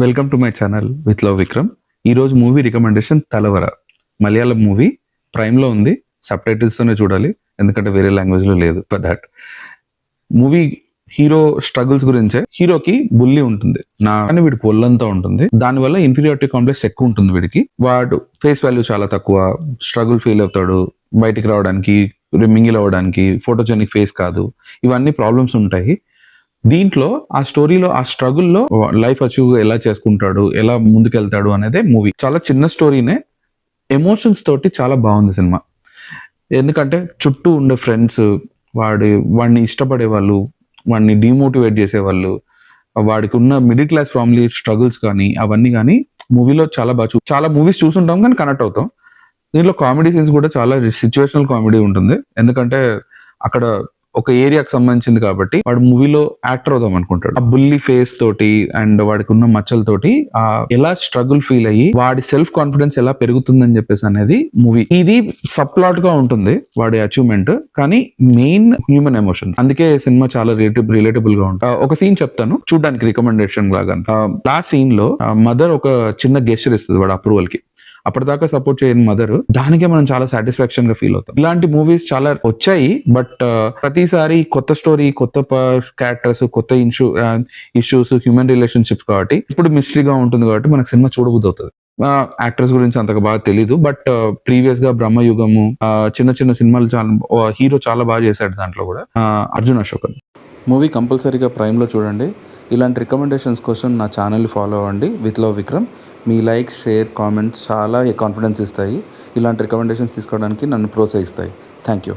Welcome to my channel with love Vikram. ఈరోజు movie recommendation తలవర. Malayalam movie, ప్రైమ్లో ఉంది. Sub టైటిల్స్తోనే చూడాలి, ఎందుకంటే వేరే లాంగ్వేజ్లో లేదు. For that movie hero struggles గురించే. హీరోకి బుల్లి ఉంటుంది, కానీ వీడికి ఒళ్ళంతా ఉంటుంది. దానివల్ల ఇన్ఫీరియారిటీ కాంప్లెక్స్ ఎక్కువ ఉంటుంది వీడికి. వాడు ఫేస్ వాల్యూ చాలా తక్కువ, స్ట్రగుల్ ఫీల్ అవుతాడు బయటికి రావడానికి, మింగిల్ అవ్వడానికి. ఫోటోజెనిక్ ఫేస్ కాదు, ఇవన్నీ ప్రాబ్లమ్స్ ఉంటాయి. దీంట్లో ఆ స్టోరీలో, ఆ స్ట్రగుల్లో లైఫ్ అచీవ్ ఎలా చేసుకుంటాడు, ఎలా ముందుకెళ్తాడు అనేదే మూవీ. చాలా చిన్న స్టోరీనే, ఎమోషన్స్ తోటి చాలా బాగుంది సినిమా. ఎందుకంటే చుట్టూ ఉండే ఫ్రెండ్స్, వాడిని ఇష్టపడే వాళ్ళు, వాడిని డిమోటివేట్ చేసేవాళ్ళు, వాడికి ఉన్న మిడిల్ క్లాస్ ఫ్యామిలీ స్ట్రగుల్స్ కానీ అవన్నీ కానీ మూవీలో చాలా బాగా చాలా మూవీస్ చూసుంటాం కానీ కనెక్ట్ అవుతాం. దీంట్లో కామెడీ సీన్స్ కూడా చాలా సిచ్యువేషనల్ కామెడీ ఉంటుంది. ఎందుకంటే అక్కడ ఒక ఏరియాకి సంబంధించింది కాబట్టి వాడు మూవీలో యాక్టర్ అవుదాం అనుకుంటాడు. ఆ బుల్లి ఫేస్ తోటి అండ్ వాడికి ఉన్న మచ్చలతోటి ఎలా స్ట్రగుల్ ఫీల్ అయ్యి వాడి సెల్ఫ్ కాన్ఫిడెన్స్ ఎలా పెరుగుతుందని చెప్పేసి అనేది మూవీ. ఇది సబ్ ప్లాట్ గా ఉంటుంది వాడి అచీవ్మెంట్, కానీ మెయిన్ హ్యూమన్ ఎమోషన్స్. అందుకే సినిమా చాలా రిలేటబుల్ గా ఉంటుంది. ఒక సీన్ చెప్తాను చూడడానికి రికమెండేషన్ లాగా. లాస్ట్ సీన్ లో మదర్ ఒక చిన్న గెస్చర్ ఇస్తుంది వాడు అప్రూవల్ కి. అప్పటిదాకా సపోర్ట్ చేయని మదర్, దానికే మనం చాలా సాటిస్ఫాక్షన్ గా ఫీల్ అవుతాం. ఇలాంటి మూవీస్ చాలా వచ్చాయి, బట్ ప్రతిసారి కొత్త స్టోరీ, కొత్త క్యారెక్టర్స్, కొత్త ఇష్యూస్, హ్యూమన్ రిలేషన్షిప్స్ కాబట్టి ఇప్పుడు మిస్టరీగా ఉంటుంది కాబట్టి మనకు సినిమా చూడబుద్ధి అవుతుంది. యాక్టర్స్ గురించి అంతగా బాగా తెలీదు, బట్ ప్రీవియస్ గా బ్రహ్మయుగము, చిన్న చిన్న సినిమాలు చాలా హీరో చాలా బాగా చేశాడు. దాంట్లో కూడా అర్జున్ అశోక్. మూవీ కంపల్సరీగా ప్రైమ్లో చూడండి. ఇలాంటి రికమెండేషన్స్ కోసం నా ఛానల్ ఫాలో అవ్వండి with love Vikram. Me like, share, comments చాలా కాన్ఫిడెన్స్ ఇస్తాయి. ఇలాంటి రికమెండేషన్స్ తీసుకోవడానికి నన్ను ప్రోత్సహిస్తాయి. Thank you.